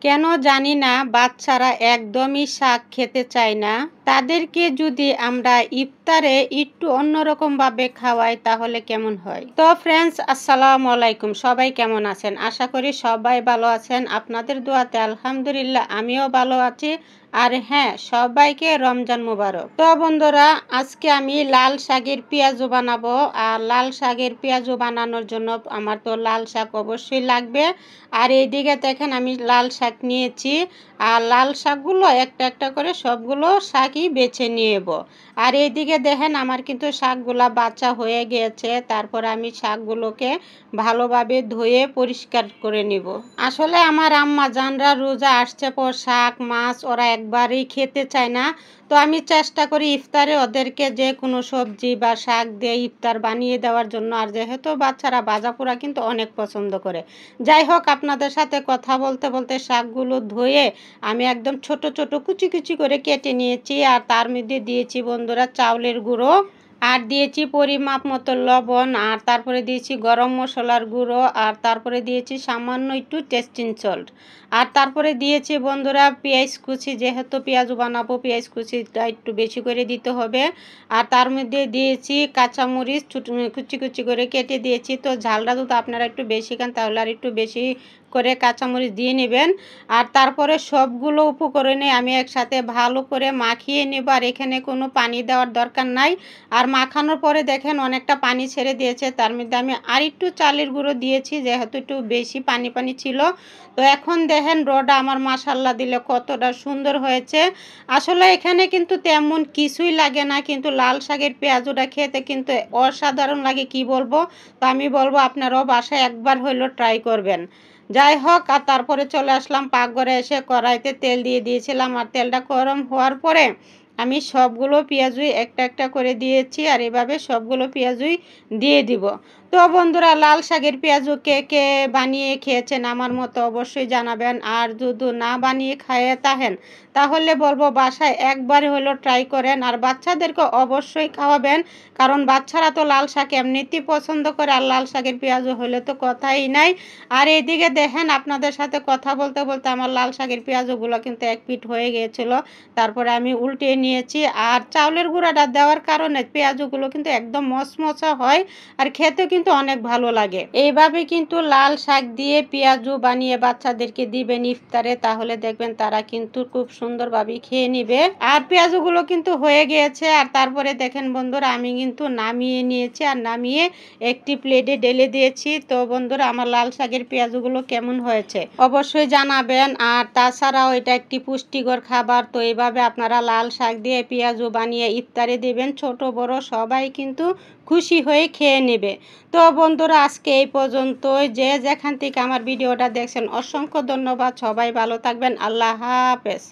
কেন জানি না বাচ্চারা একদমই শাক খেতে চায় না। তাদেরকে যদি আমরা ইফতারে একটু অন্যরকমভাবে খাওয়াই তাহলে কেমন হয়? তো ফ্রেন্ডস, আসসালামু আলাইকুম। সবাই কেমন আছেন? আশা করি সবাই ভালো আছেন। আপনাদের দোয়াতে আলহামদুলিল্লাহ আমিও ভালো আছি। আর হ্যাঁ, সবাইকে রমজান মুবারক। তো বন্ধুরা, আজকে আমি লাল শাকের পেঁয়াজু বানাবো। আর লাল শাকের পেঁয়াজু বানানোর জন্য আমার তো লাল শাক অবশ্যই লাগবে। আর এইদিকে দেখেন আমি লাল শাক নিয়েছি। আর লাল শাকগুলো একটা একটা করে সবগুলো শাকই বেছে নিয়েব। আর এইদিকে দেখেন আমার কিন্তু শাকগুলা বাছা হয়ে গিয়েছে। তারপর আমি শাকগুলোকে ভালোভাবে ধুয়ে পরিষ্কার করে নিব। আসলে আমার আম্মা জানরা রোজা আসছে পর শাক মাছ ওরা একবারেই খেতে চায় না। তো আমি চেষ্টা করি ইফতারে ওদেরকে যে কোনো সবজি বা শাক দিয়ে ইফতার বানিয়ে দেওয়ার জন্য। আর যেহেতু বাচ্চারা ভাজা পোড়া কিন্তু অনেক পছন্দ করে। যাই হোক, আপনাদের সাথে কথা বলতে বলতে শাকগুলো ধুয়ে আমি একদম ছোট ছোট কুচি কুচি করে কেটে নিয়েছি। আর তার মধ্যে দিয়েছি বন্ধুরা চাউলের গুঁড়ো, আর দিয়েছি পরিমাপ মতো লবণ, আর তারপরে দিয়েছি গরম মশলার গুঁড়ো, আর তারপরে দিয়েছি সামান্য একটু টেস্টিং সল্ট। আর তারপরে দিয়েছি বন্ধুরা পেঁয়াজ কুচি, যেহেতু পেঁয়াজু বানাবো পেঁয়াজ কুচিটা একটু বেশি করে দিতে হবে। আর তার মধ্যে দিয়েছি কাঁচামরিচ কুচি কুচি করে কেটে দিয়েছি। তো ঝালটা যদি আপনারা একটু বেশি খান তাহলে আর একটু বেশি করে কাঁচামরিচ দিয়ে নেবেন। আর তারপরে সবগুলো উপকরণে আমি একসাথে ভালো করে মাখিয়ে নেব। আর এখানে কোনো পানি দেওয়ার দরকার নাই। আর মাখানোর পরে দেখেন অনেকটা পানি ছেড়ে দিয়েছে। তার মধ্যে আমি আর একটু চালের গুঁড়ো দিয়েছি, যেহেতু একটু বেশি পানি পানি ছিল। তো এখন দেখেন রোডা আমার মাশাল্লাহ দিলে কতটা সুন্দর হয়েছে। আসলে এখানে কিন্তু তেমন কিছুই লাগে না, কিন্তু লাল শাকের পেঁয়াজুটা খেতে কিন্তু অসাধারণ লাগে, কি বলবো। তো আমি বলবো আপনারাও বাসায় একবার হইলো ট্রাই করবেন। যাই হোক, আর তারপরে চলে আসলাম পাকঘরে। এসে কড়াইতে তেল দিয়ে দিয়েছিলাম। আর তেলটা গরম হওয়ার পরে আমি সবগুলো পেঁয়াজুই একটা একটা করে দিয়েছি। আর এভাবে সবগুলো পেঁয়াজুই দিয়ে দিব। তো বন্ধুরা, লাল শাকের পেঁয়াজু কে কে বানিয়ে খেয়েছেন আমার মতো অবশ্যই জানাবেন। আর যদি না বানিয়ে খাইয়ে থাকেন তাহলে বলবো বাসায় একবার হলো ট্রাই করেন। আর বাচ্চাদেরকে অবশ্যই খাওয়াবেন, কারণ বাচ্চারা তো লাল শাক এমনিতেই পছন্দ করে। আর লাল শাকের পেঁয়াজু হলে তো কথাই নাই। আর এইদিকে দেখেন আপনাদের সাথে কথা বলতে বলতে আমার লাল শাকের পেঁয়াজগুলো কিন্তু এক পিঠ হয়ে গিয়েছিল। তারপরে আমি উল্টে নিয়েছি। আর চাউলের গুঁড়াটা দেওয়ার কারণে পেঁয়াজগুলো কিন্তু একদম মচমচা হয়, আর খেতে কিন্তু অনেক ভালো লাগে। এইভাবে কিন্তু লাল শাক দিয়ে পেঁয়াজু বানিয়ে বাচ্চাদেরকে দিবেন ইফতারে, তাহলে দেখবেন তারা কিন্তু খুব সুন্দরভাবে খেয়ে নিবে। আর পেঁয়াজগুলো কিন্তু হয়ে গিয়েছে। আর তারপরে দেখেন বন্ধুরা আমি কিন্তু নামিয়ে নিয়েছি। আর নামিয়ে একটি প্লেটে ঢেলে দিয়েছি। তো বন্ধুরা, আমার লাল শাকের পেঁয়াজগুলো কেমন হয়েছে অবশ্যই জানাবেন। আর তাছাড়াও এটা একটি পুষ্টিকর খাবার। তো এইভাবে আপনারা লাল শাক দিয়ে পেঁয়াজু বানিয়ে ইফতারে দেবেন, ছোট বড় সবাই কিন্তু খুশি হয়ে খেয়ে নেবে। তো বন্ধুরা, আজকে এই পর্যন্তই। যে যেখান থেকে আমার ভিডিওটা দেখছেন অসংখ্য ধন্যবাদ। সবাই ভালো থাকবেন। আল্লাহ হাফেজ।